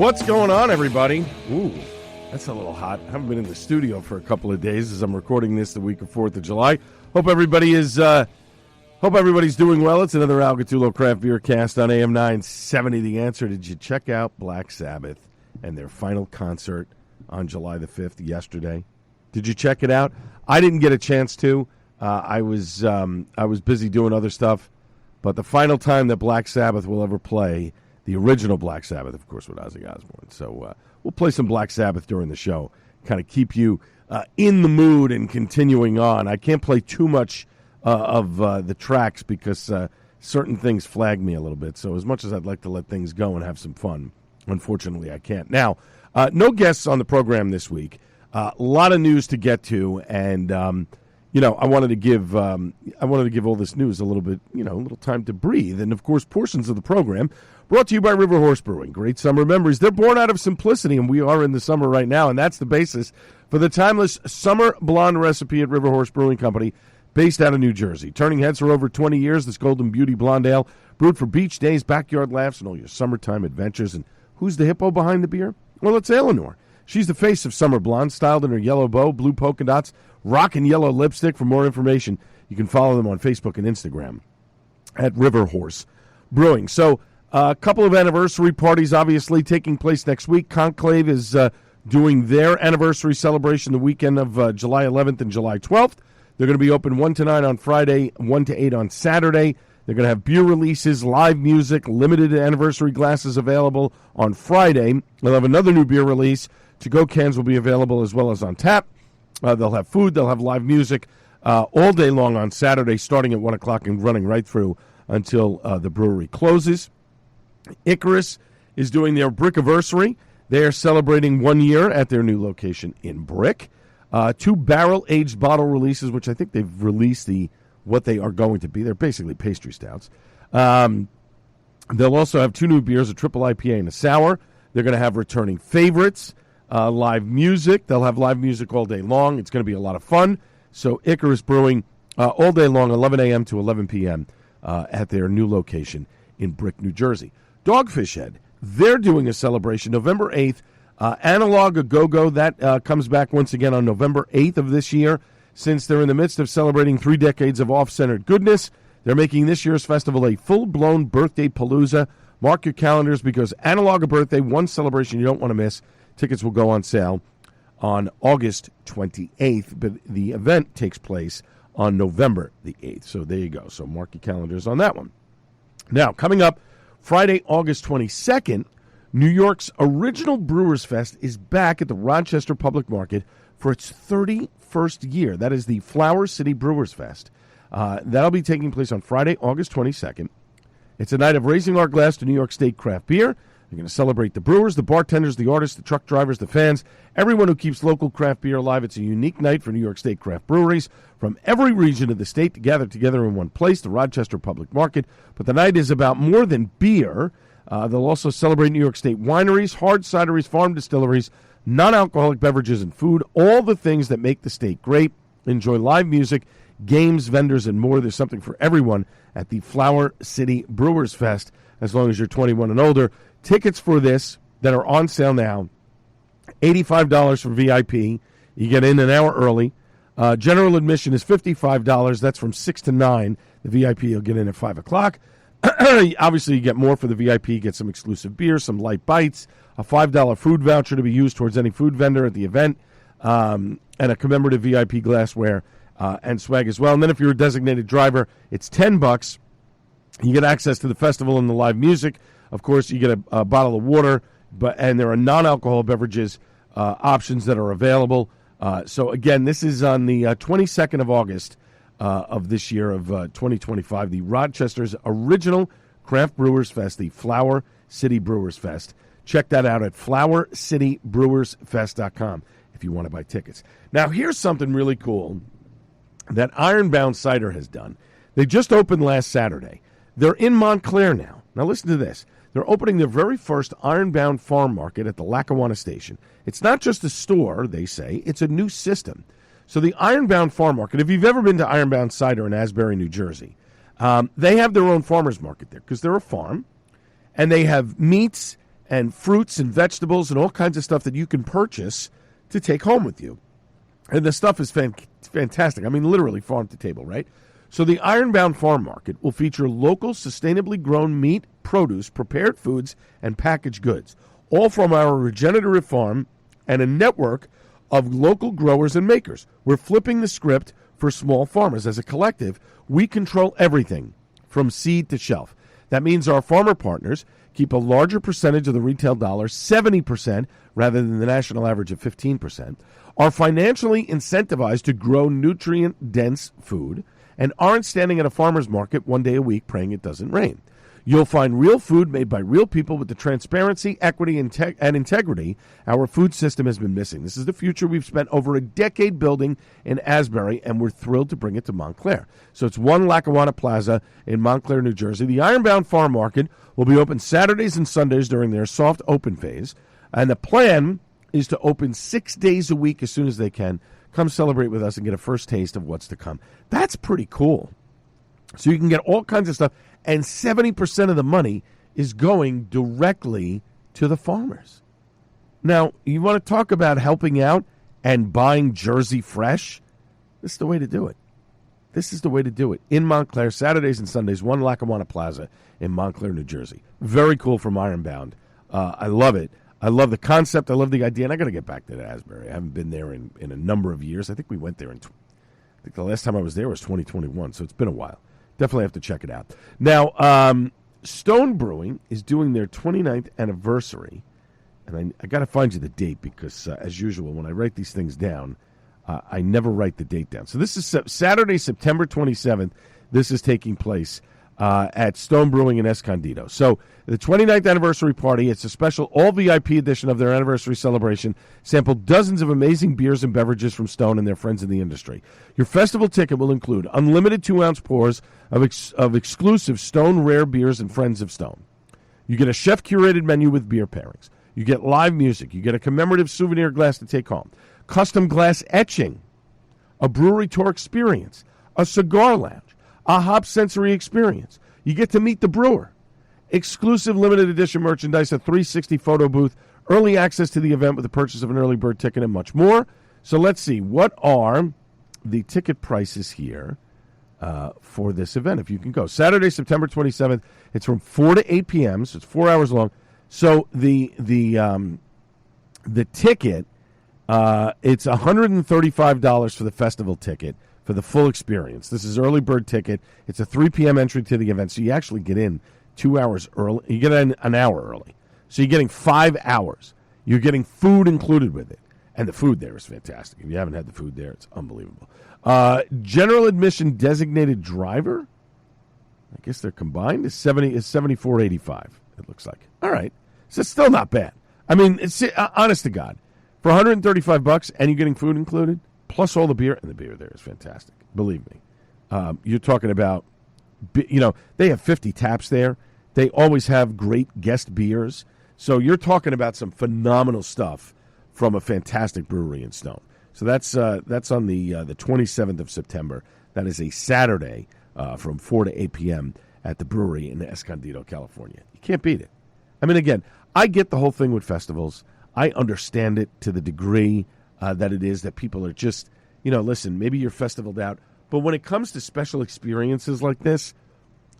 What's going on, everybody? Ooh, that's a little hot. I haven't been in the studio for a couple of days as I'm recording this the week of 4th of July. Hope everybody's doing well. It's another Al Gattullo Craft Beer Cast on AM 970. The Answer. Did you check out Black Sabbath and their final concert on July the 5th yesterday? Did you check it out? I didn't get a chance to. I was busy doing other stuff. But the final time that Black Sabbath will ever play, the original Black Sabbath, of course, with Ozzy Osbourne. So we'll play some Black Sabbath during the show, kind of keep you in the mood and continuing on. I can't play too much of the tracks because certain things flag me a little bit. So as much as I'd like to let things go and have some fun, unfortunately I can't. Now, no guests on the program this week. A lot of news to get to, and I wanted to give all this news a little bit, a little time to breathe. And of course, portions of the program brought to you by River Horse Brewing. Great summer memories. They're born out of simplicity, and we are in the summer right now, and that's the basis for the timeless summer blonde recipe at River Horse Brewing Company, based out of New Jersey. Turning heads for over 20 years, this Golden Beauty Blonde Ale, brewed for beach days, backyard laughs, and all your summertime adventures. And who's the hippo behind the beer? Well, it's Eleanor. She's the face of Summer Blonde, styled in her yellow bow, blue polka dots, rock and yellow lipstick. For more information, you can follow them on Facebook and Instagram at River Horse Brewing. So a couple of anniversary parties, obviously, taking place next week. Conclave is doing their anniversary celebration the weekend of July 11th and July 12th. They're going to be open 1 to 9 on Friday, 1 to 8 on Saturday. They're going to have beer releases, live music, limited anniversary glasses available on Friday. They'll have another new beer release. To-go cans will be available as well as on tap. They'll have food. They'll have live music all day long on Saturday, starting at 1 o'clock and running right through until the brewery closes. Icarus is doing their Brickiversary. They are celebrating 1 year at their new location in Brick. 2 barrel-aged bottle releases, which I think they've released what they are going to be. They're basically pastry stouts. They'll also have 2 new beers, a triple IPA and a sour. They're going to have returning favorites. Live music. They'll have live music all day long. It's going to be a lot of fun. So Icarus Brewing all day long, 11 a.m. to 11 p.m. At their new location in Brick, New Jersey. Dogfish Head, they're doing a celebration November 8th. Analog A Go-Go, that comes back once again on November 8th of this year. Since they're in the midst of celebrating 3 decades of off-centered goodness, they're making this year's festival a full-blown birthday palooza. Mark your calendars because Analog A Birthday, one celebration you don't want to miss. Tickets will go on sale on August 28th, but the event takes place on November the 8th. So there you go. So mark your calendars on that one. Now, coming up Friday, August 22nd, New York's original Brewers Fest is back at the Rochester Public Market for its 31st year. That is the Flower City Brewers Fest. That'll be taking place on Friday, August 22nd. It's a night of raising our glass to New York State craft beer. They're going to celebrate the brewers, the bartenders, the artists, the truck drivers, the fans, everyone who keeps local craft beer alive. It's a unique night for New York State craft breweries from every region of the state to gather together in one place, the Rochester Public Market. But the night is about more than beer. They'll also celebrate New York State wineries, hard cideries, farm distilleries, non-alcoholic beverages and food, all the things that make the state great. Enjoy live music, games, vendors, and more. There's something for everyone at the Flower City Brewers Fest, as long as you're 21 and older. Tickets for this that are on sale now, $85 for VIP. You get in an hour early. General admission is $55. That's from 6 to 9. The VIP you'll get in at 5 o'clock. Obviously, you get more for the VIP. You get some exclusive beer, some light bites, a $5 food voucher to be used towards any food vendor at the event, and a commemorative VIP glassware and swag as well. And then if you're a designated driver, it's $10. You get access to the festival and the live music. Of course, you get a bottle of water, and there are non-alcohol beverages options that are available. So, again, this is on the 22nd of August of this year of 2025, the Rochester's original Craft Brewers Fest, the Flower City Brewers Fest. Check that out at flowercitybrewersfest.com if you want to buy tickets. Now, here's something really cool that Ironbound Cider has done. They just opened last Saturday. They're in Montclair now. Now, listen to this. They're opening their very first Ironbound Farm Market at the Lackawanna Station. It's not just a store, they say. It's a new system. So the Ironbound Farm Market, if you've ever been to Ironbound Cider in Asbury, New Jersey, they have their own farmers market there because they're a farm, and they have meats and fruits and vegetables and all kinds of stuff that you can purchase to take home with you. And the stuff is fantastic. I mean, literally farm to table, right? So the Ironbound Farm Market will feature local, sustainably grown meat, produce, prepared foods, and packaged goods, all from our regenerative farm and a network of local growers and makers. We're flipping the script for small farmers. As a collective, we control everything from seed to shelf. That means our farmer partners keep a larger percentage of the retail dollar, 70% rather than the national average of 15%, are financially incentivized to grow nutrient-dense food, and aren't standing at a farmer's market one day a week praying it doesn't rain. You'll find real food made by real people with the transparency, equity, and integrity our food system has been missing. This is the future we've spent over a decade building in Asbury, and we're thrilled to bring it to Montclair. So it's 1 Lackawanna Plaza in Montclair, New Jersey. The Ironbound Farm Market will be open Saturdays and Sundays during their soft open phase, and the plan is to open 6 days a week as soon as they can. Come celebrate with us and get a first taste of what's to come. That's pretty cool. So you can get all kinds of stuff, and 70% of the money is going directly to the farmers. Now, you want to talk about helping out and buying Jersey fresh? This is the way to do it. This is the way to do it. In Montclair, Saturdays and Sundays, 1 Lackawanna Plaza in Montclair, New Jersey. Very cool from Ironbound. I love it. I love the concept. I love the idea. And I got to get back to Asbury. I haven't been there in a number of years. I think we went there I think the last time I was there was 2021, so it's been a while. Definitely have to check it out. Now, Stone Brewing is doing their 29th anniversary. And I got to find you the date because, as usual, when I write these things down, I never write the date down. So this is Saturday, September 27th. This is taking place at Stone Brewing in Escondido. So the 29th anniversary party, it's a special all-VIP edition of their anniversary celebration. Sample dozens of amazing beers and beverages from Stone and their friends in the industry. Your festival ticket will include unlimited 2-ounce pours of exclusive Stone rare beers and Friends of Stone. You get a chef-curated menu with beer pairings. You get live music. You get a commemorative souvenir glass to take home. Custom glass etching. A brewery tour experience. A cigar lounge. A hop sensory experience. You get to meet the brewer. Exclusive limited edition merchandise, a 360 photo booth, early access to the event with the purchase of an early bird ticket, and much more. So let's see. What are the ticket prices here for this event, if you can go? Saturday, September 27th. It's from 4 to 8 p.m., so it's 4 hours long. So the ticket, it's $135 for the festival ticket for the full experience. This is early bird ticket. It's a 3 p.m. entry to the event, so you actually get in 2 hours early. You get in an hour early. So you're getting 5 hours. You're getting food included with it. And the food there is fantastic. If you haven't had the food there, it's unbelievable. General admission designated driver, I guess they're combined, is $74.85, it looks like. All right. So it's still not bad. I mean, it's honest to God. For $135 and you're getting food included, plus all the beer, and the beer there is fantastic. Believe me. You're talking about, they have 50 taps there. They always have great guest beers. So you're talking about some phenomenal stuff from a fantastic brewery in Stone. So that's on the 27th of September. That is a Saturday from 4 to 8 p.m. at the brewery in Escondido, California. You can't beat it. I mean, again, I get the whole thing with festivals. I understand it to the degree that it is that people are just, listen, maybe you're festivaled out. But when it comes to special experiences like this,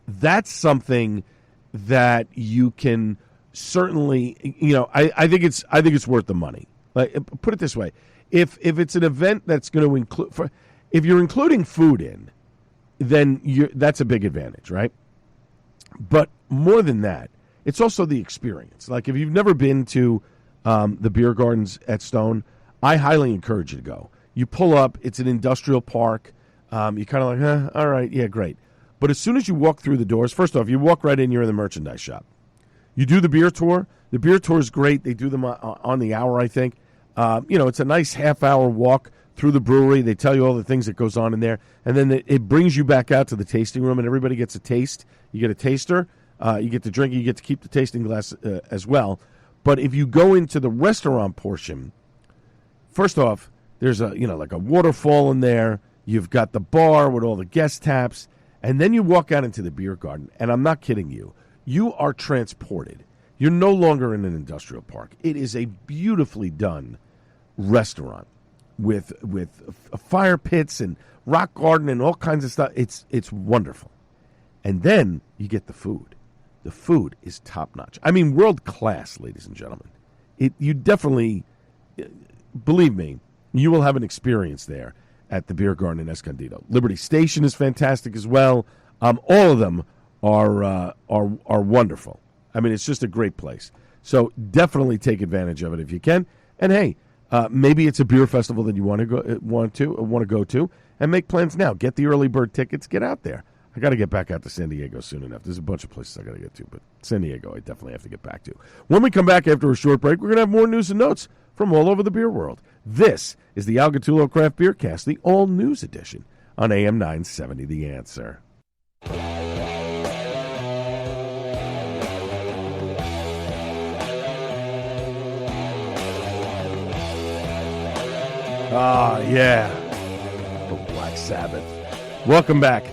that's something that you can certainly, I think it's worth the money. Like, put it this way. If it's an event that's going to include, if you're including food in, then that's a big advantage, right? But more than that, it's also the experience. Like, if you've never been to the beer gardens at Stone, I highly encourage you to go. You pull up, it's an industrial park. You kind of like, all right, yeah, great. But as soon as you walk through the doors, first off, you walk right in, you're in the merchandise shop. You do the beer tour. The beer tour is great. They do them on the hour, I think. It's a nice half-hour walk through the brewery. They tell you all the things that goes on in there. And then it brings you back out to the tasting room, and everybody gets a taste. You get a taster. You get to drink. You get to keep the tasting glass as well. But if you go into the restaurant portion, first off, there's like a waterfall in there. You've got the bar with all the guest taps. And then you walk out into the beer garden. And I'm not kidding you. You are transported. You're no longer in an industrial park. It is a beautifully done restaurant with fire pits and rock garden and all kinds of stuff. It's wonderful. And then you get the food. The food is top notch. I mean, world class, ladies and gentlemen. You definitely, believe me, you will have an experience there at the Beer Garden in Escondido. Liberty Station is fantastic as well. All of them are wonderful. I mean, it's just a great place. So definitely take advantage of it if you can. And hey, maybe it's a beer festival that you want to go to, and make plans now. Get the early bird tickets. Get out there. I got to get back out to San Diego soon enough. There's a bunch of places I got to get to, but San Diego I definitely have to get back to. When we come back after a short break, we're going to have more news and notes from all over the beer world. This is the Al Gattullo Craft Beer Cast, the all-news edition on AM 970 The Answer. Yeah. The Black Sabbath. Welcome back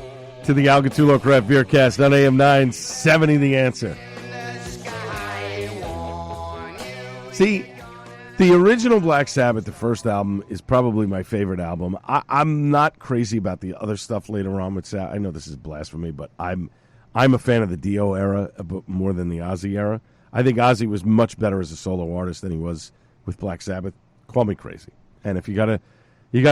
to the Al Gattullo Craft Beer Cast on AM 970 The Answer. See, the original Black Sabbath, the first album, is probably my favorite album. I'm not crazy about the other stuff later on. I know this is blasphemy, but I'm a fan of the Dio era more than the Ozzy era. I think Ozzy was much better as a solo artist than he was with Black Sabbath. Call me crazy. And if you got to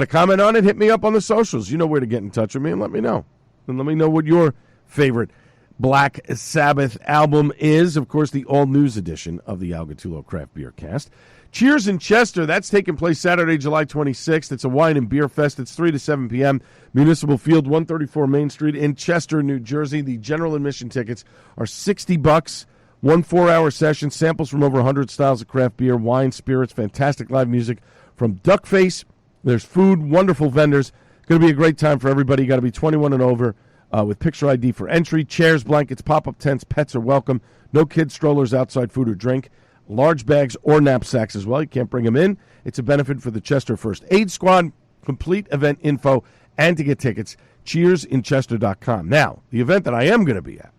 comment on it, hit me up on the socials. You know where to get in touch with me and let me know. And let me know what your favorite Black Sabbath album is. Of course, the all-news edition of the Al Gattullo Craft Beer Cast. Cheers in Chester. That's taking place Saturday, July 26th. It's a wine and beer fest. It's 3 to 7 p.m. Municipal Field, 134 Main Street in Chester, New Jersey. The general admission tickets are $60. 1 4-hour session. Samples from over 100 styles of craft beer, wine, spirits, fantastic live music from Duckface. There's food, wonderful vendors. Going to be a great time for everybody. You got to be 21 and over with picture ID for entry. Chairs, blankets, pop-up tents, pets are welcome. No kids, strollers, outside food or drink. Large bags or knapsacks as well. You can't bring them in. It's a benefit for the Chester First Aid Squad. Complete event info and to get tickets, cheersinchester.com. Now, the event that I am going to be at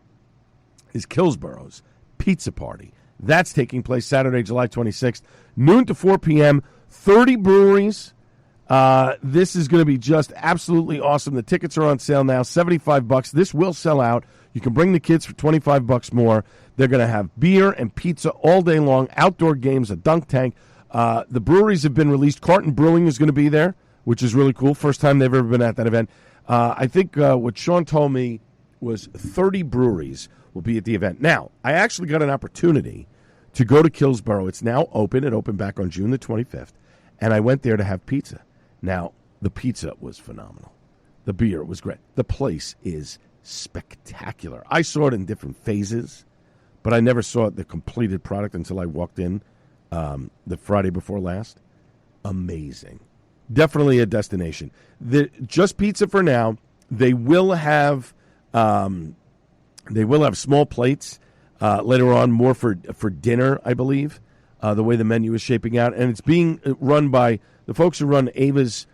is Killsboro's Pizza Party. That's taking place Saturday, July 26th, noon to 4 p.m., 30 breweries. This is going to be just absolutely awesome. The tickets are on sale now, $75. This will sell out. You can bring the kids for $25 more. They're going to have beer and pizza all day long, outdoor games, a dunk tank. The breweries have been released. Carton Brewing is going to be there, which is really cool. First time they've ever been at that event. I think what Sean told me was 30 breweries will be at the event. Now, I actually got an opportunity to go to Killsboro. It's now open. It opened back on June the 25th. And I went there to have pizza. Now, the pizza was phenomenal. The beer was great. The place is spectacular. I saw it in different phases, but I never saw the completed product until I walked in the Friday before last. Amazing. Definitely a destination. Just pizza for now. They will have small plates later on, more for dinner, I believe, the way the menu is shaping out. And it's being run by the folks who run Ava's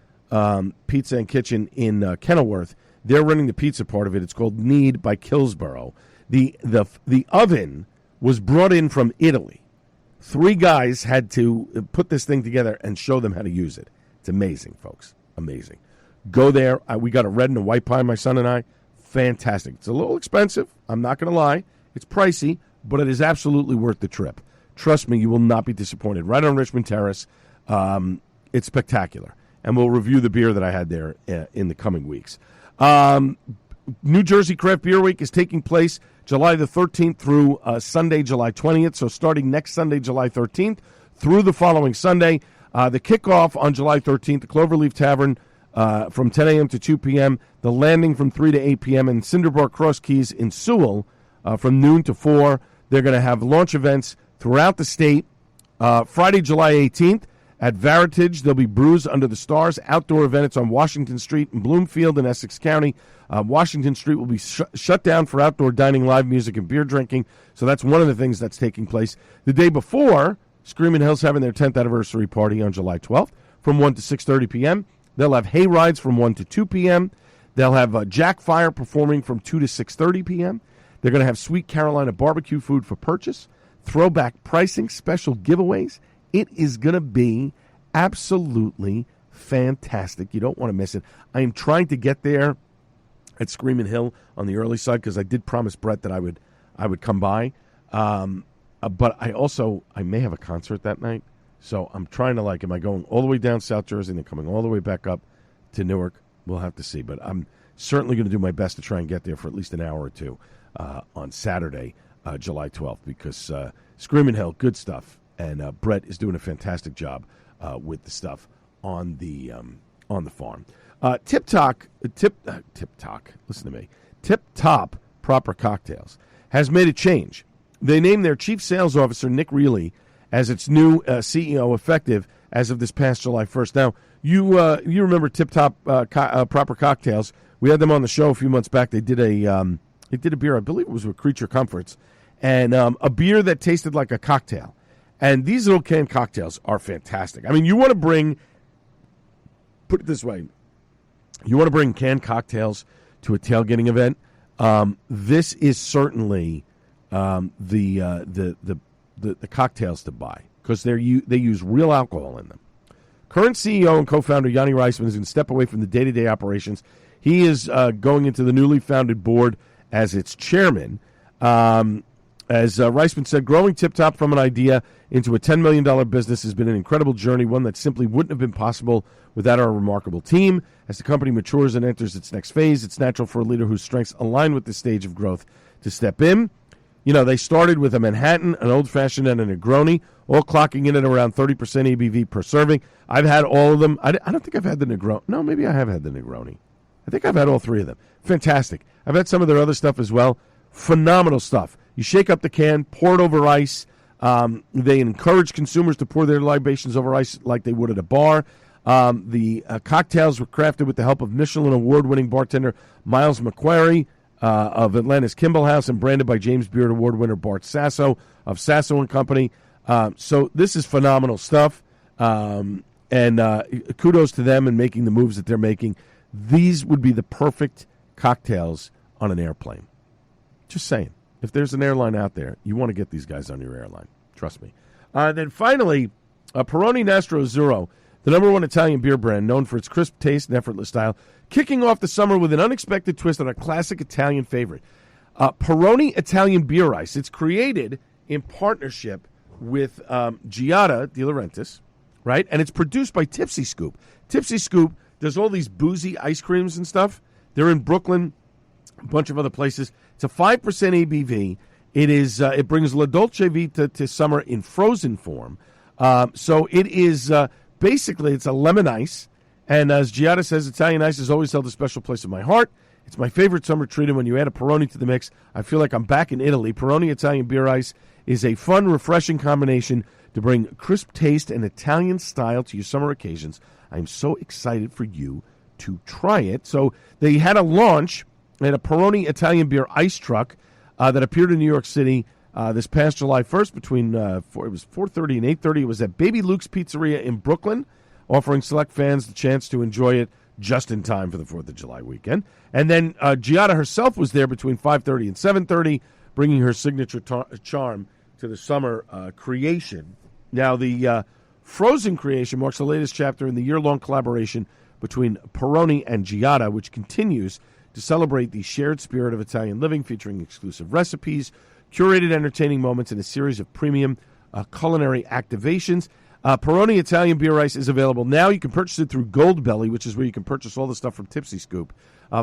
Pizza and Kitchen in Kenilworth. They're running the pizza part of it. It's called Need by Killsboro. The oven was brought in from Italy. 3 guys had to put this thing together and show them how to use it. It's amazing, folks. Amazing. Go there. We got a red and a white pie, my son and I. Fantastic. It's a little expensive. I'm not going to lie. It's pricey, but it is absolutely worth the trip. Trust me, you will not be disappointed. Right on Richmond Terrace. It's spectacular. And we'll review the beer that I had there in the coming weeks. New Jersey Craft Beer Week is taking place July the 13th through Sunday, July 20th. So starting next Sunday, July 13th, through the following Sunday. The kickoff on July 13th, the Cloverleaf Tavern from 10 a.m. to 2 p.m., the landing from 3 to 8 p.m., and Cinderbar Cross Keys in Sewell from noon to 4. They're going to have launch events throughout the state. Friday, July 18th, at Veritage, there'll be Brews Under the Stars, outdoor event. It's on Washington Street in Bloomfield in Essex County. Washington Street will be shut down for outdoor dining, live music, and beer drinking. So that's one of the things that's taking place. The day before, Screaming Hill's having their 10th anniversary party on July 12th from 1 to 6:30 p.m. They'll have hay rides from 1 to 2 p.m. They'll have Jack Fire performing from 2 to 6:30 p.m. They're going to have Sweet Carolina barbecue food for purchase. throwback pricing, special giveaways. It is going to be absolutely fantastic. You don't want to miss it. I am trying to get there at Screaming Hill on the early side because I did promise Brett that I would come by. But I may have a concert that night. So I'm trying to, am I going all the way down South Jersey and then coming all the way back up to Newark? We'll have to see. But I'm certainly going to do my best to try and get there for at least an hour or two on Saturday, July 12th, because Screaming Hill, good stuff. And Brett is doing a fantastic job with the stuff on the farm. Tip Top, listen to me. Tip Top Proper Cocktails has made a change. They named their chief sales officer, Nick Reilly, as its new CEO, effective as of this past July 1st. Now, you remember Tip Top Proper Cocktails. We had them on the show a few months back. They did a beer, I believe it was with Creature Comforts, and a beer that tasted like a cocktail. And these little canned cocktails are fantastic. I mean, you want to bring, put it this way, you want to bring canned cocktails to a tailgating event. This is certainly the cocktails to buy because they use real alcohol in them. Current CEO and co-founder Yanni Reisman is going to step away from the day-to-day operations. He is going into the newly founded board as its chairman. As Reisman said, growing Tip Top from an idea into a $10 million business has been an incredible journey, one that simply wouldn't have been possible without our remarkable team. As the company matures and enters its next phase, it's natural for a leader whose strengths align with this stage of growth to step in. You know, they started with a Manhattan, an old-fashioned, and a Negroni, all clocking in at around 30% ABV per serving. I've had all of them. I don't think I've had the Negroni. No, maybe I have had the Negroni. I think I've had all three of them. Fantastic. I've had some of their other stuff as well. Phenomenal stuff. You shake up the can, pour it over ice. They encourage consumers to pour their libations over ice like they would at a bar. The cocktails were crafted with the help of Michelin award-winning bartender Miles McQuarrie of Atlanta's Kimball House and branded by James Beard Award winner Bart Sasso of Sasso & Company. So this is phenomenal stuff. And kudos to them in making the moves that they're making. These would be the perfect cocktails on an airplane. Just saying. If there's an airline out there, you want to get these guys on your airline. Trust me. Then finally, Peroni Nastro Azzurro, the number one Italian beer brand known for its crisp taste and effortless style, kicking off the summer with an unexpected twist on a classic Italian favorite. Peroni Italian Beer Ice. It's created in partnership with Giada De Laurentiis, right? And it's produced by Tipsy Scoop. Tipsy Scoop does all these boozy ice creams and stuff. They're in Brooklyn, a bunch of other places. It's a 5% ABV. It is. It brings La Dolce Vita to summer in frozen form. So it is basically it's a lemon ice. And as Giada says, Italian ice has always held a special place in my heart. It's my favorite summer treat, and when you add a Peroni to the mix, I feel like I'm back in Italy. Peroni Italian Beer Ice is a fun, refreshing combination to bring crisp taste and Italian style to your summer occasions. I'm so excited for you to try it. So they had a launch at a Peroni Italian Beer Ice truck that appeared in New York City this past July 1st between it was 4:30 and 8:30. It was at Baby Luke's Pizzeria in Brooklyn, offering select fans the chance to enjoy it just in time for the 4th of July weekend. And then Giada herself was there between 5:30 and 7:30, bringing her signature charm to the summer creation. Now, the Frozen creation marks the latest chapter in the year-long collaboration between Peroni and Giada, which continues to celebrate the shared spirit of Italian living, featuring exclusive recipes, curated entertaining moments, and a series of premium culinary activations. Peroni Italian Beer Ice is available now. You can purchase it through Goldbelly, which is where you can purchase all the stuff from Tipsy Scoop.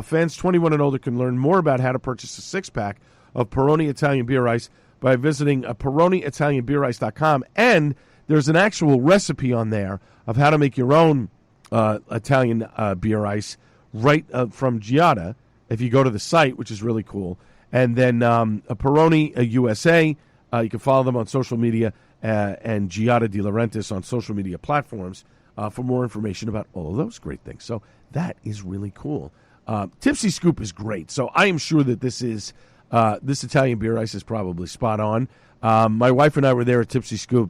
Fans 21 and older can learn more about how to purchase a six-pack of Peroni Italian Beer Ice by visiting PeroniItalianBeerIce.com. And there's an actual recipe on there of how to make your own Italian beer ice right from Giada if you go to the site, which is really cool. And then Peroni USA, you can follow them on social media, and Giada De Laurentiis on social media platforms for more information about all of those great things. So that is really cool. Tipsy Scoop is great. So I am sure that this Italian beer ice is probably spot on. My wife and I were there at Tipsy Scoop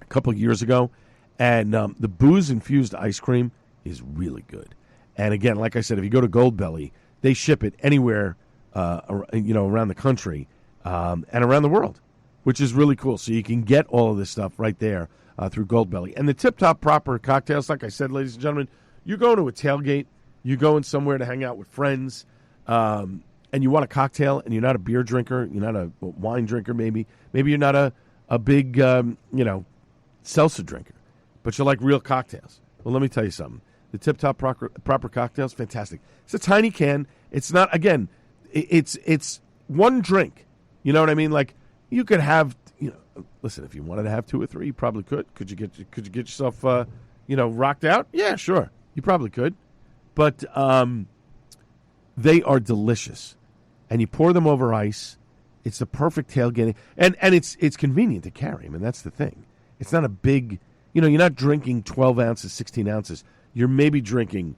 a couple of years ago, and the booze-infused ice cream is really good. And again, like I said, if you go to Goldbelly, they ship it anywhere, around the country and around the world. which is really cool. So you can get all of this stuff right there through Goldbelly. And the tip-top proper cocktails, like I said, ladies and gentlemen, you go to a tailgate, you go in somewhere to hang out with friends, and you want a cocktail, and you're not a beer drinker, you're not a wine drinker maybe. Maybe you're not a big, seltzer drinker, but you like real cocktails. Well, let me tell you something. The tip-top proper cocktails, fantastic. It's a tiny can. It's not, again, it's one drink. You know what I mean? Like, you could have, listen, if you wanted to have 2 or 3, you probably could. Could you get yourself, rocked out? Yeah, sure. You probably could. But they are delicious. And you pour them over ice. It's the perfect tailgating. And it's convenient to carry. I mean, that's the thing. It's not a big, you're not drinking 12 ounces, 16 ounces. You're maybe drinking,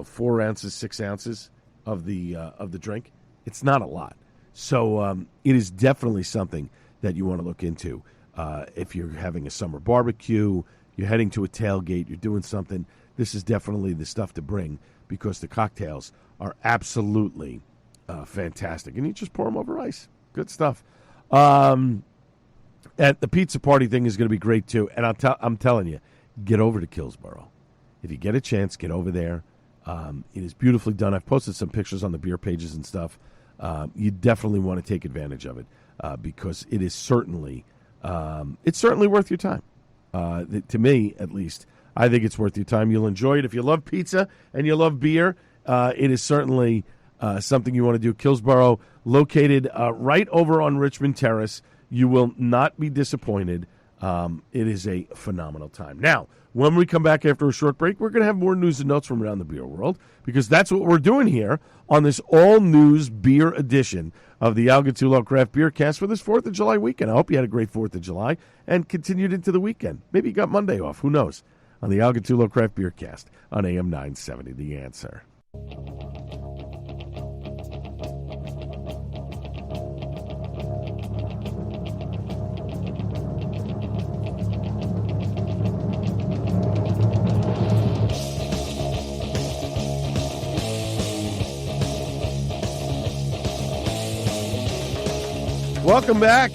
4 ounces, 6 ounces of the drink. It's not a lot. So it is definitely something that you want to look into. If you're having a summer barbecue, you're heading to a tailgate, you're doing something, this is definitely the stuff to bring because the cocktails are absolutely fantastic. And you just pour them over ice. Good stuff. And the pizza party thing is going to be great, too. And I'm telling you, get over to Killsborough. If you get a chance, get over there. It is beautifully done. I've posted some pictures on the beer pages and stuff. You definitely want to take advantage of it because it is certainly worth your time. To me, at least, I think it's worth your time. You'll enjoy it. If you love pizza and you love beer, it is certainly something you want to do. Killsborough, located right over on Richmond Terrace. You will not be disappointed. It is a phenomenal time. Now, when we come back after a short break, we're going to have more news and notes from around the beer world because that's what we're doing here on this all-news beer edition of the Al Gattullo Craft Beer Cast for this 4th of July weekend. I hope you had a great 4th of July and continued into the weekend. Maybe you got Monday off. Who knows? On the Al Gattullo Craft Beer Cast on AM 970, The Answer. Welcome back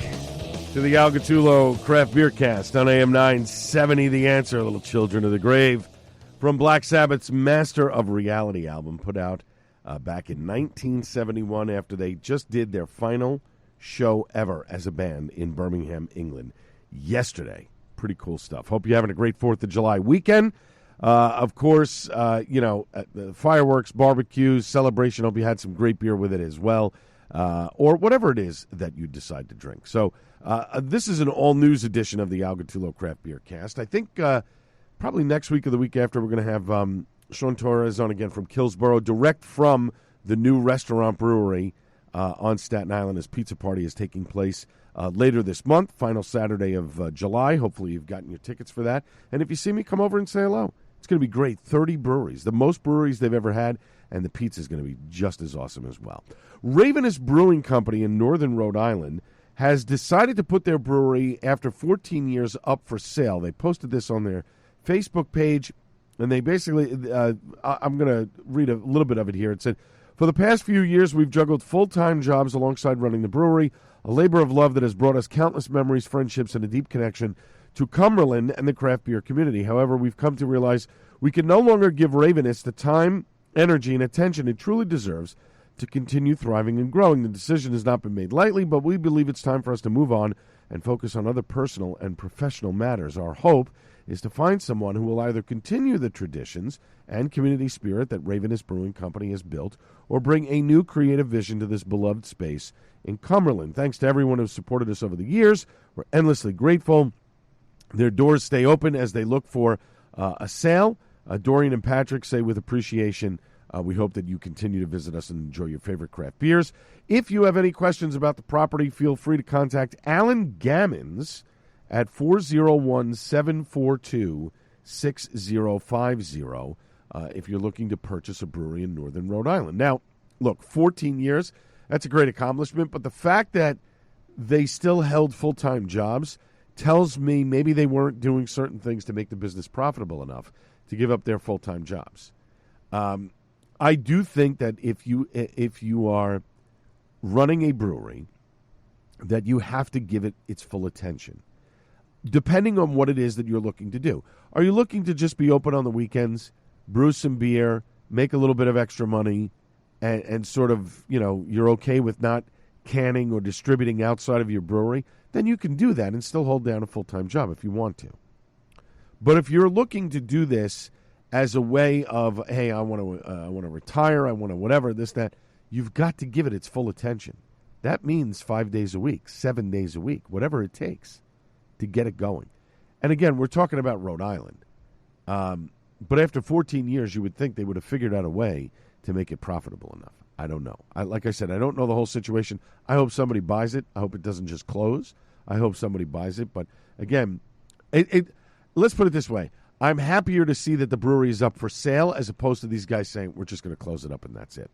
to the Al Gattullo Craft Beer Cast on AM 970, The Answer, Little Children of the Grave, from Black Sabbath's Master of Reality album, put out back in 1971 after they just did their final show ever as a band in Birmingham, England, yesterday. Pretty cool stuff. Hope you're having a great 4th of July weekend. Of course, the fireworks, barbecues, celebration. Hope you had some great beer with it as well. Or whatever it is that you decide to drink. So this is an all-news edition of the Al Gattullo Craft Beer Cast. I think probably next week or the week after we're going to have Sean Torres on again from Killsborough, direct from the new restaurant brewery on Staten Island. His pizza party is taking place later this month, final Saturday of July. Hopefully you've gotten your tickets for that. And if you see me, come over and say hello. It's going to be great. 30 breweries, the most breweries they've ever had, and the pizza is going to be just as awesome as well. Ravenous Brewing Company in northern Rhode Island has decided to put their brewery, after 14 years, up for sale. They posted this on their Facebook page, and they basically, I'm going to read a little bit of it here. It said, "For the past few years, we've juggled full-time jobs alongside running the brewery, a labor of love that has brought us countless memories, friendships, and a deep connection to Cumberland and the craft beer community. However, we've come to realize we can no longer give Ravenous the time, energy, and attention it truly deserves to continue thriving and growing. The decision has not been made lightly, but we believe it's time for us to move on and focus on other personal and professional matters. Our hope is to find someone who will either continue the traditions and community spirit that Ravenous Brewing Company has built or bring a new creative vision to this beloved space in Cumberland. Thanks to everyone who's supported us over the years. We're endlessly grateful. Their doors stay open as they look for a sale. Dorian and Patrick say with appreciation, we hope that you continue to visit us and enjoy your favorite craft beers. If you have any questions about the property, feel free to contact Alan Gammons at 401-742-6050 if you're looking to purchase a brewery in northern Rhode Island. Now, look, 14 years, that's a great accomplishment, but the fact that they still held full-time jobs tells me maybe they weren't doing certain things to make the business profitable enough to give up their full-time jobs. I do think that if you are running a brewery that you have to give it its full attention, depending on what it is that you're looking to do. Are you looking to just be open on the weekends, brew some beer, make a little bit of extra money, and sort of, you're okay with not canning or distributing outside of your brewery? Then you can do that and still hold down a full-time job if you want to. But if you're looking to do this as a way of, hey, I want to retire, I want to whatever, this, that, you've got to give it its full attention. That means 5 days a week, 7 days a week, whatever it takes to get it going. And again, we're talking about Rhode Island. But after 14 years, you would think they would have figured out a way to make it profitable enough. I don't know. Like I said, I don't know the whole situation. I hope somebody buys it. I hope it doesn't just close. I hope somebody buys it. But again, let's put it this way. I'm happier to see that the brewery is up for sale as opposed to these guys saying, we're just going to close it up and that's it.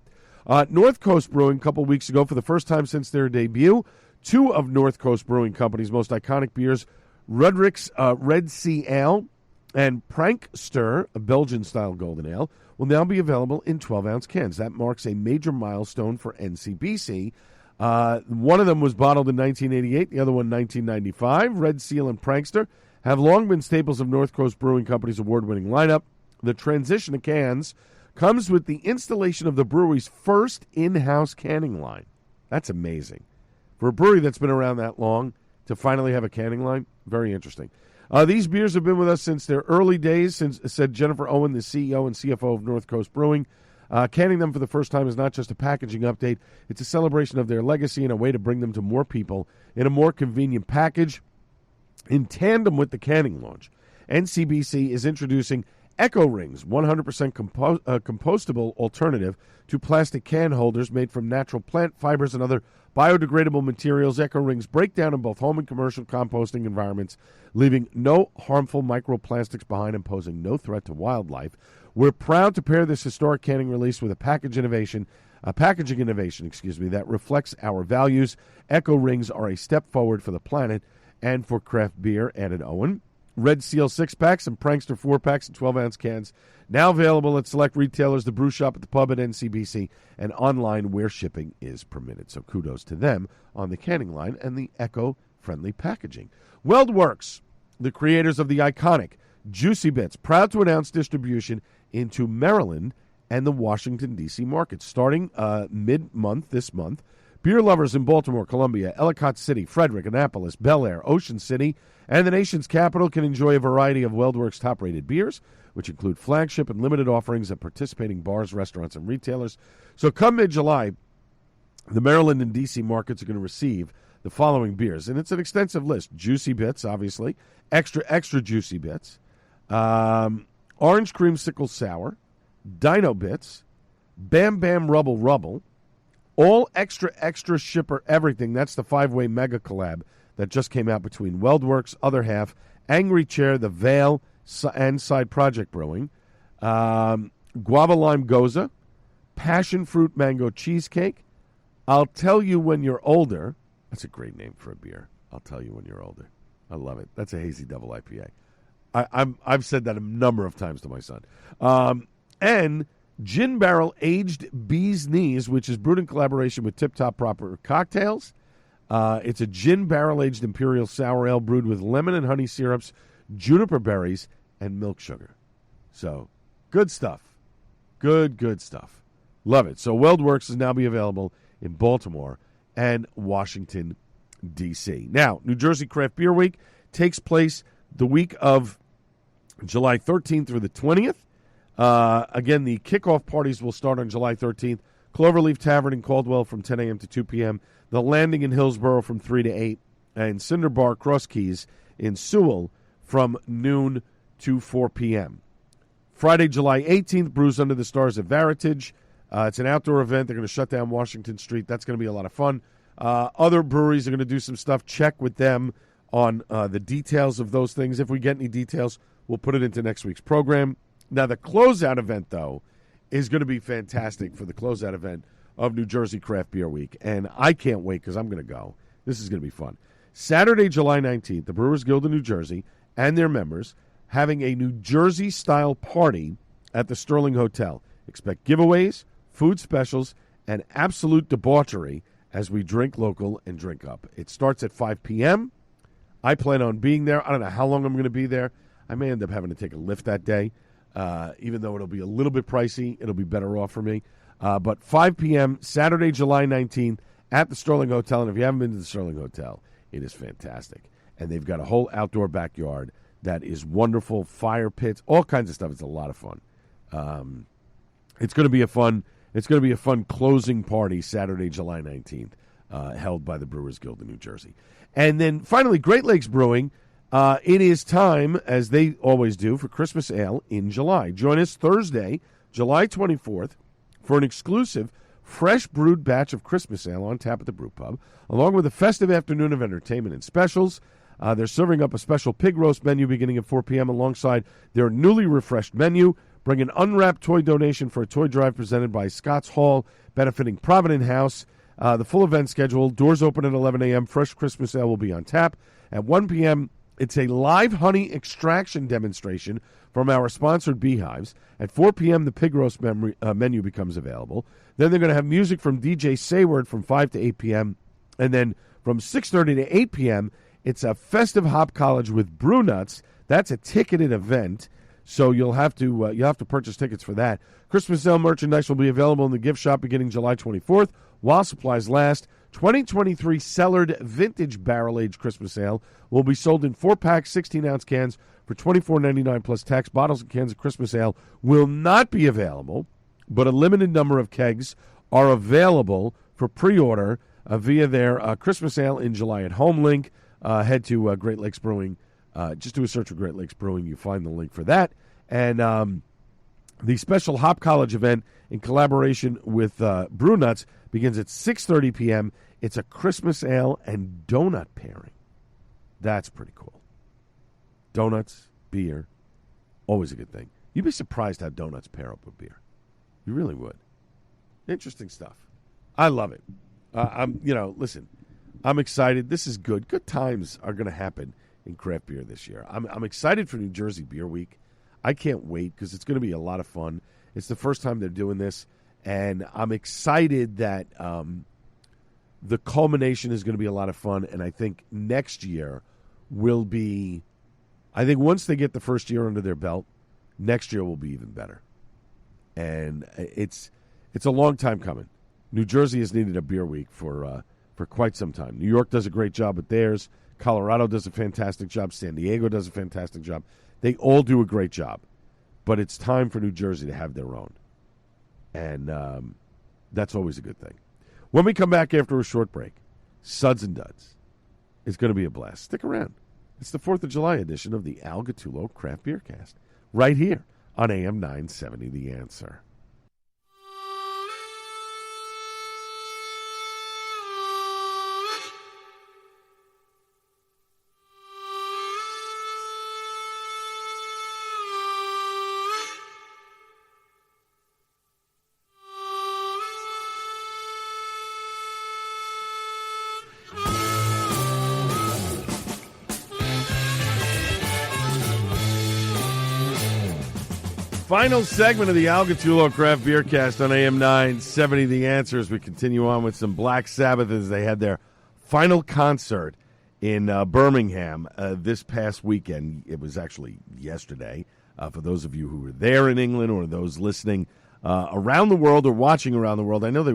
North Coast Brewing, a couple weeks ago, for the first time since their debut, two of North Coast Brewing Company's most iconic beers, Rudrick's Red Sea Ale and Prankster, a Belgian-style golden ale, will now be available in 12-ounce cans. That marks a major milestone for NCBC. One of them was bottled in 1988, the other one 1995. Red Seal and Prankster have long been staples of North Coast Brewing Company's award-winning lineup. The transition to cans comes with the installation of the brewery's first in-house canning line. That's amazing. For a brewery that's been around that long, to finally have a canning line, very interesting. These beers have been with us since their early days, said Jennifer Owen, the CEO and CFO of North Coast Brewing. Canning them for the first time is not just a packaging update. It's a celebration of their legacy and a way to bring them to more people in a more convenient package. In tandem with the canning launch, NCBC is introducing Echo Rings, 100% compostable alternative to plastic can holders made from natural plant fibers and other biodegradable materials. Echo Rings break down in both home and commercial composting environments, leaving no harmful microplastics behind and posing no threat to wildlife. We're proud to pair this historic canning release with a packaging innovation, that reflects our values. Echo Rings are a step forward for the planet and for craft beer, added Owen. Red Seal 6-packs and Prankster 4-packs and 12-ounce cans now available at select retailers, the brew shop, at the pub, at NCBC, and online where shipping is permitted. So kudos to them on the canning line and the eco-friendly packaging. WeldWorks, the creators of the iconic Juicy Bits, proud to announce distribution into Maryland and the Washington, D.C. market starting mid-month this month. Beer lovers in Baltimore, Columbia, Ellicott City, Frederick, Annapolis, Bel Air, Ocean City, and the nation's capital can enjoy a variety of WeldWorks top-rated beers, which include flagship and limited offerings at participating bars, restaurants, and retailers. So come mid-July, the Maryland and D.C. markets are going to receive the following beers, and it's an extensive list. Juicy Bits, obviously, extra Juicy Bits, Orange Creamsicle Sour, Dino Bits, Bam Bam Rubble, all extra shipper everything. That's the 5-way mega collab that just came out between WeldWorks, Other Half, Angry Chair, The Veil, and Side Project Brewing. Guava Lime Goza, Passion Fruit Mango Cheesecake. I'll Tell You When You're Older. That's a great name for a beer. I'll Tell You When You're Older. I love it. That's a hazy double IPA. I've said that a number of times to my son. And Gin Barrel Aged Bee's Knees, which is brewed in collaboration with Tip Top Proper Cocktails. It's a gin barrel-aged imperial sour ale brewed with lemon and honey syrups, juniper berries, and milk sugar. So, good stuff. Good stuff. Love it. So, WeldWorks is now be available in Baltimore and Washington, D.C. Now, New Jersey Craft Beer Week takes place the week of July 13th through the 20th. Again, the kickoff parties will start on July 13th. Cloverleaf Tavern in Caldwell from 10 a.m. to 2 p.m. The Landing in Hillsborough from 3 to 8. And Cinder Bar Cross Keys in Sewell from noon to 4 p.m. Friday, July 18th, Brews Under the Stars at Veritage. It's an outdoor event. They're going to shut down Washington Street. That's going to be a lot of fun. Other breweries are going to do some stuff. Check with them on the details of those things. If we get any details, we'll put it into next week's program. Now, the closeout event, though, is going to be fantastic for the closeout event of New Jersey Craft Beer Week. And I can't wait because I'm going to go. This is going to be fun. Saturday, July 19th, the Brewers Guild of New Jersey and their members having a New Jersey-style party at the Sterling Hotel. Expect giveaways, food specials, and absolute debauchery as we drink local and drink up. It starts at 5 p.m. I plan on being there. I don't know how long I'm going to be there. I may end up having to take a Lyft that day. Even though it'll be a little bit pricey, it'll be better off for me. But 5 p.m., Saturday, July 19th, at the Sterling Hotel. And if you haven't been to the Sterling Hotel, it is fantastic. And they've got a whole outdoor backyard that is wonderful, fire pits, all kinds of stuff. It's a lot of fun. It's going to be a fun closing party Saturday, July 19th, held by the Brewers Guild of New Jersey. And then finally, Great Lakes Brewing. It is time, as they always do, for Christmas Ale in July. Join us Thursday, July 24th, for an exclusive fresh brewed batch of Christmas Ale on tap at the Brew Pub, along with a festive afternoon of entertainment and specials. They're serving up a special pig roast menu beginning at 4 p.m. alongside their newly refreshed menu. Bring an unwrapped toy donation for a toy drive presented by Scott's Hall, benefiting Provident House. The full event schedule, doors open at 11 a.m. Fresh Christmas Ale will be on tap. At 1 p.m., it's a live honey extraction demonstration from our sponsored beehives. At 4 p.m., the pig roast menu becomes available. Then they're going to have music from DJ Sayward from 5 to 8 p.m. And then from 6:30 to 8 p.m., it's a festive hop college with brew nuts. That's a ticketed event, so you'll have to purchase tickets for that. Christmas Ale merchandise will be available in the gift shop beginning July 24th while supplies last. 2023 cellared vintage barrel-aged Christmas Ale will be sold in 4-pack 16-ounce cans for $24.99 plus tax. Bottles and cans of Christmas Ale will not be available, but a limited number of kegs are available for pre-order via their Christmas Ale in July at home link. Head to Great Lakes Brewing. Just do a search for Great Lakes Brewing. You find the link for that. And the special Hop College event in collaboration with Brew Nuts begins at 6:30 p.m. It's a Christmas Ale and donut pairing. That's pretty cool. Donuts, beer, always a good thing. You'd be surprised how donuts pair up with beer. You really would. Interesting stuff. I love it. Listen, I'm excited. This is good. Good times are going to happen in craft beer this year. I'm excited for New Jersey Beer Week. I can't wait because it's going to be a lot of fun. It's the first time they're doing this, and I'm excited that the culmination is going to be a lot of fun, and I think next year will be – I think once they get the first year under their belt, next year will be even better. And it's a long time coming. New Jersey has needed a beer week for quite some time. New York does a great job with theirs. Colorado does a fantastic job. San Diego does a fantastic job. They all do a great job. But it's time for New Jersey to have their own. And that's always a good thing. When we come back after a short break, Suds and Duds is going to be a blast. Stick around. It's the 4th of July edition of the Al Gattullo Craft Beer Cast. Right here on AM 970 The Answer. Final segment of the Al Gattullo Craft Beer Cast on AM 970 The Answer as we continue on with some Black Sabbath as they had their final concert in Birmingham this past weekend. It was actually yesterday. For those of you who were there in England or those listening around the world or watching around the world, I know they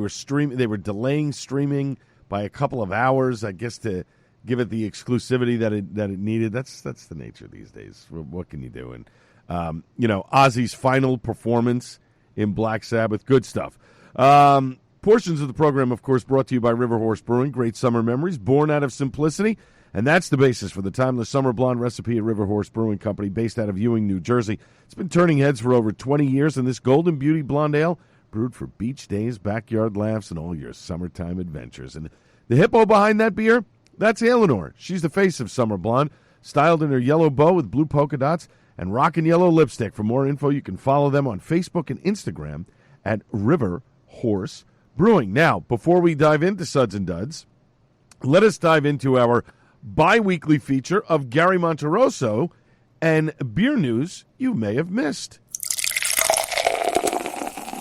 were delaying streaming by a couple of hours, I guess, to give it the exclusivity that it needed. That's the nature these days. What can you do? And Ozzy's final performance in Black Sabbath. Good stuff. Portions of the program, of course, brought to you by River Horse Brewing. Great summer memories born out of simplicity. And that's the basis for the timeless summer blonde recipe at River Horse Brewing Company, based out of Ewing, New Jersey. It's been turning heads for over 20 years, and this Golden Beauty Blonde Ale, brewed for beach days, backyard laughs, and all your summertime adventures. And the hippo behind that beer, that's Eleanor. She's the face of Summer Blonde, styled in her yellow bow with blue polka dots and rockin' yellow lipstick. For more info, you can follow them on Facebook and Instagram at River Horse Brewing. Now, before we dive into Suds and Duds, let us dive into our bi-weekly feature of Gary Monterosso and beer news you may have missed.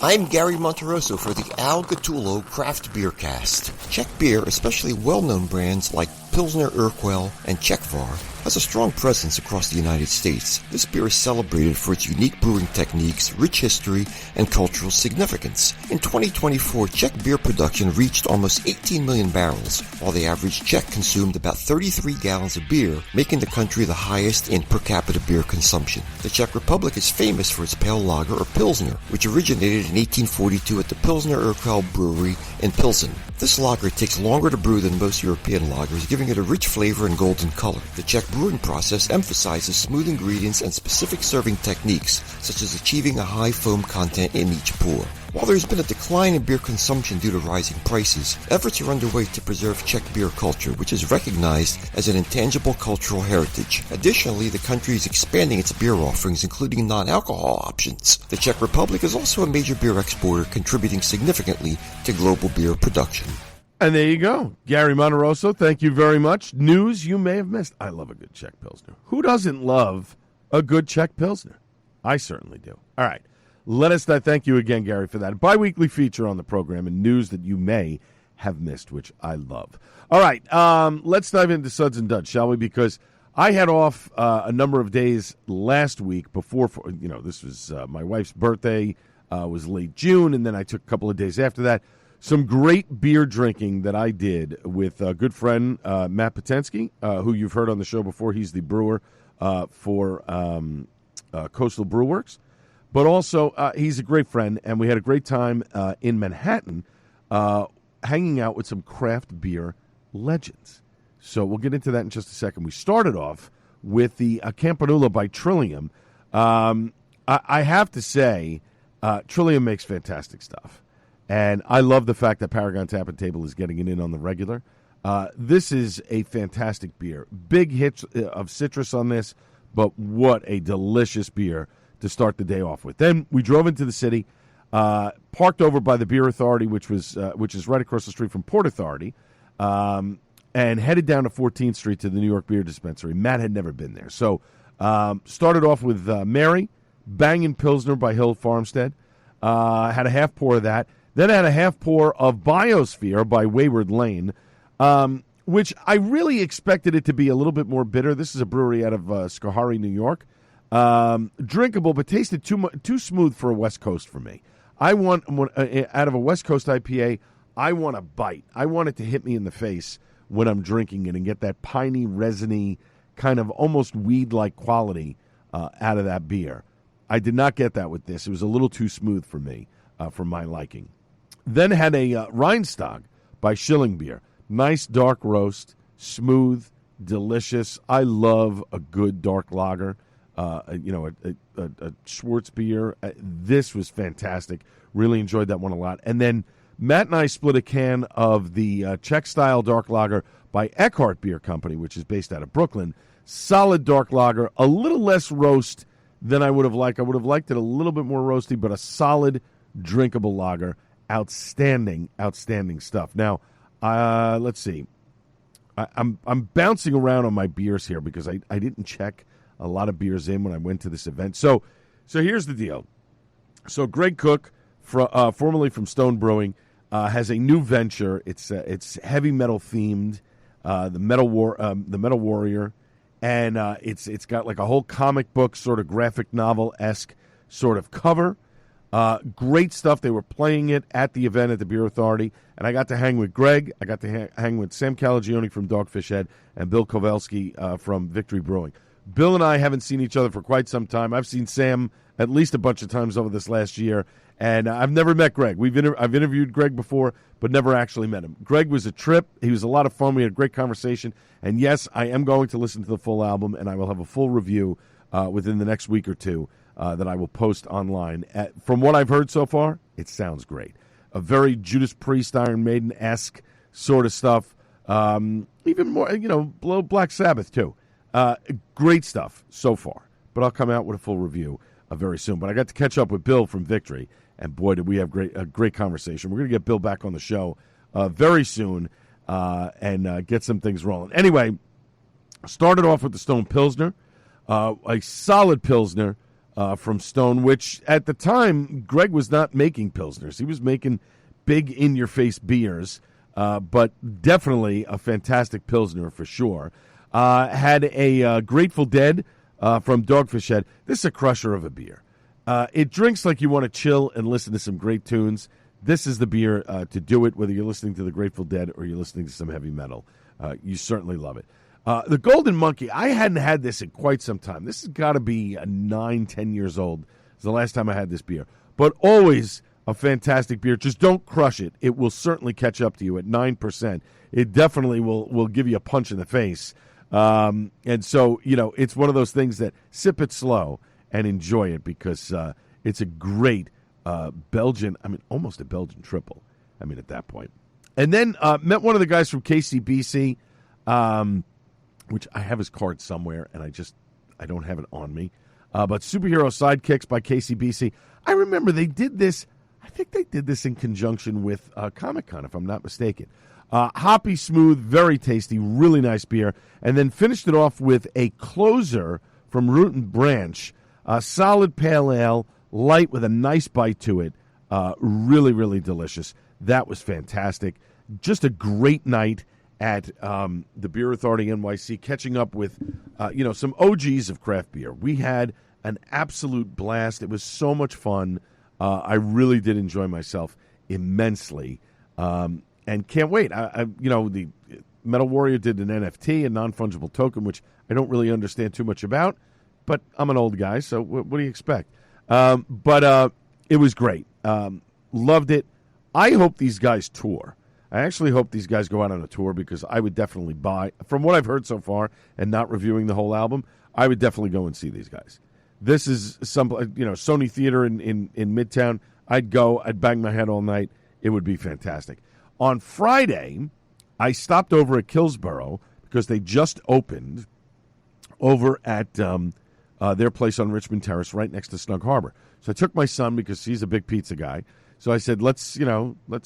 I'm Gary Monterosso for the Al Gattullo Craft Beer Cast. Czech beer, especially well-known brands like Pilsner Urquell and Czechvar, has a strong presence across the United States. This beer is celebrated for its unique brewing techniques, rich history, and cultural significance. In 2024, Czech beer production reached almost 18 million barrels, while the average Czech consumed about 33 gallons of beer, making the country the highest in per capita beer consumption. The Czech Republic is famous for its pale lager or Pilsner, which originated in 1842 at the Pilsner Urquell Brewery in Pilsen. This lager takes longer to brew than most European lagers, giving it a rich flavor and golden color. The Czech brewing process emphasizes smooth ingredients and specific serving techniques, such as achieving a high foam content in each pour. While there's been a decline in beer consumption due to rising prices, efforts are underway to preserve Czech beer culture, which is recognized as an intangible cultural heritage. Additionally, the country is expanding its beer offerings, including non-alcohol options. The Czech Republic is also a major beer exporter, contributing significantly to global beer production. And there you go. Gary Monterosso, thank you very much. News you may have missed. I love a good Czech Pilsner. Who doesn't love a good Czech Pilsner? I certainly do. All right. Let us thank you again, Gary, for that bi-weekly feature on the program and news that you may have missed, which I love. All right, let's dive into Suds and Duds, shall we? Because I had off a number of days last week before, this was my wife's birthday, was late June, and then I took a couple of days after that. Some great beer drinking that I did with a good friend, Matt Potensky, who you've heard on the show before. He's the brewer for Coastal Brew Works. But also, he's a great friend, and we had a great time in Manhattan hanging out with some craft beer legends. So we'll get into that in just a second. We started off with the Campanula by Trillium. I have to say, Trillium makes fantastic stuff. And I love the fact that Paragon Tap and Table is getting it in on the regular. This is a fantastic beer. Big hits of citrus on this, but what a delicious beer to start the day off with. Then we drove into the city, parked over by the Beer Authority, which is right across the street from Port Authority, and headed down to 14th Street to the New York Beer Dispensary. Matt had never been there. So started off with Mary, Bangin' Pilsner by Hill Farmstead. Had a half pour of that. Then I had a half pour of Biosphere by Wayward Lane, which I really expected it to be a little bit more bitter. This is a brewery out of Schoharie, New York. Drinkable, but tasted too smooth for a West Coast for me. I want, out of a West Coast IPA, I want a bite. I want it to hit me in the face when I'm drinking it and get that piney, resiny, kind of almost weed-like quality out of that beer. I did not get that with this. It was a little too smooth for me, for my liking. Then had a Rheinstag by Schilling Beer. Nice dark roast, smooth, delicious. I love a good dark lager. A Schwartz beer. This was fantastic. Really enjoyed that one a lot. And then Matt and I split a can of the Czech-style dark lager by Eckhart Beer Company, which is based out of Brooklyn. Solid dark lager, a little less roast than I would have liked. I would have liked it a little bit more roasty, but a solid, drinkable lager. Outstanding stuff. Now, let's see. I'm bouncing around on my beers here because I didn't check a lot of beers in when I went to this event. So here's the deal. So Greg Cook, formerly from Stone Brewing, has a new venture. It's heavy metal themed, the Metal Warrior, and it's got like a whole comic book sort of graphic novel-esque sort of cover. Great stuff. They were playing it at the event at the Beer Authority, and I got to hang with Greg. I got to hang with Sam Calagione from Dogfish Head and Bill Kowalski from Victory Brewing. Bill and I haven't seen each other for quite some time. I've seen Sam at least a bunch of times over this last year, and I've never met Greg. I've interviewed Greg before, but never actually met him. Greg was a trip. He was a lot of fun. We had a great conversation, and yes, I am going to listen to the full album, and I will have a full review within the next week or two that I will post online. From what I've heard so far, it sounds great. A very Judas Priest, Iron Maiden-esque sort of stuff. Even more, below Black Sabbath, too. Great stuff so far, but I'll come out with a full review very soon. But I got to catch up with Bill from Victory, and boy, did we have a great conversation. We're going to get Bill back on the show very soon and get some things rolling. Anyway, started off with the Stone Pilsner, a solid Pilsner from Stone, which at the time, Greg was not making Pilsners. He was making big in-your-face beers, but definitely a fantastic Pilsner for sure. Had a Grateful Dead from Dogfish Head. This is a crusher of a beer. It drinks like you want to chill and listen to some great tunes. This is the beer to do it, whether you're listening to the Grateful Dead or you're listening to some heavy metal. You certainly love it. The Golden Monkey, I hadn't had this in quite some time. This has got to be 9-10 years old. It's the last time I had this beer. But always a fantastic beer. Just don't crush it. It will certainly catch up to you at 9%. It definitely will give you a punch in the face. And so, it's one of those things that sip it slow and enjoy it because it's a great Belgian, almost a Belgian triple, at that point. And then met one of the guys from KCBC, which I have his card somewhere, and I don't have it on me. But Superhero Sidekicks by KCBC. I remember they did this, I think they did this in conjunction with Comic-Con, if I'm not mistaken. Hoppy, smooth, very tasty, really nice beer. And then finished it off with a closer from Root and Branch, solid pale ale, light with a nice bite to it. Really, really delicious. That was fantastic. Just a great night at the Beer Authority NYC, catching up with, some OGs of craft beer. We had an absolute blast. It was so much fun. I really did enjoy myself immensely, and can't wait. The Metal Warrior did an NFT, a non-fungible token, which I don't really understand too much about, but I'm an old guy, so what do you expect? But it was great. Loved it. I hope these guys tour. I actually hope these guys go out on a tour because I would definitely buy, from what I've heard so far and not reviewing the whole album, I would definitely go and see these guys. This is some, Sony Theater in Midtown. I'd go. I'd bang my head all night. It would be fantastic. On Friday, I stopped over at Killsborough because they just opened over at their place on Richmond Terrace right next to Snug Harbor. So I took my son because he's a big pizza guy. So I said, let's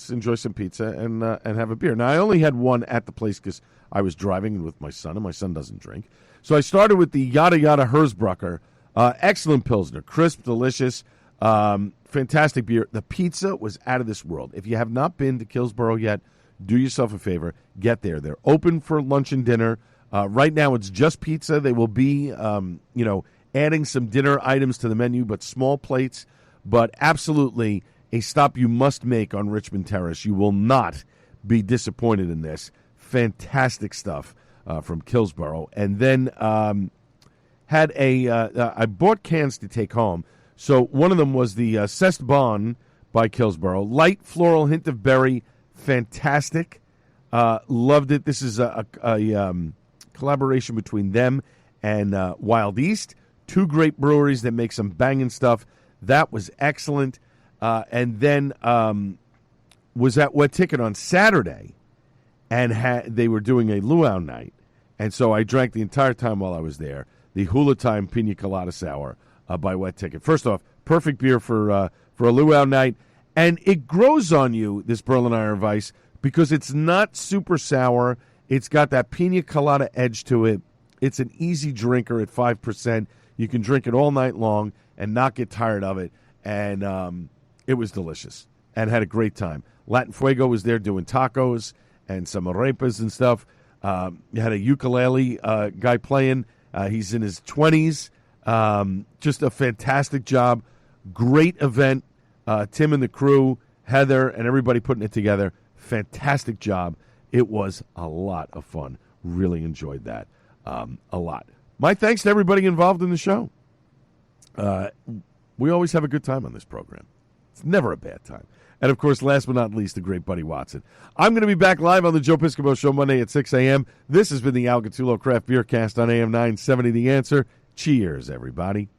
enjoy some pizza and have a beer. Now, I only had one at the place because I was driving with my son, and my son doesn't drink. So I started with the Yada Yada Herzbrucker. Excellent Pilsner. Crisp, delicious, fantastic beer. The pizza was out of this world. If you have not been to Killsborough yet, do yourself a favor. Get there. They're open for lunch and dinner. Right now it's just pizza. They will be, adding some dinner items to the menu, but small plates. But absolutely a stop you must make on Richmond Terrace. You will not be disappointed in this. Fantastic stuff from Killsborough. And then had I bought cans to take home. So one of them was the Cest Bon by Killsborough. Light floral hint of berry. Fantastic. Loved it. This is a collaboration between them and Wild East. Two great breweries that make some banging stuff. That was excellent. And then was at Wet Ticket on Saturday, and they were doing a luau night. And so I drank the entire time while I was there. The Hula Time Pina Colada Sour by Wet Ticket. First off, perfect beer for a luau night. And it grows on you, this Berlin Iron Weiss, because it's not super sour. It's got that pina colada edge to it. It's an easy drinker at 5%. You can drink it all night long and not get tired of it. And it was delicious and had a great time. Latin Fuego was there doing tacos and some arepas and stuff. You had a ukulele guy playing. He's in his 20s. Just a fantastic job. Great event. Tim and the crew, Heather, and everybody putting it together. Fantastic job. It was a lot of fun. Really enjoyed that a lot. My thanks to everybody involved in the show. We always have a good time on this program. It's never a bad time. And, of course, last but not least, the great Buddy Watson. I'm going to be back live on the Joe Piscopo Show Monday at 6 a.m. This has been the Al Gattullo Craft Beer Cast on AM 970 The Answer. Cheers, everybody.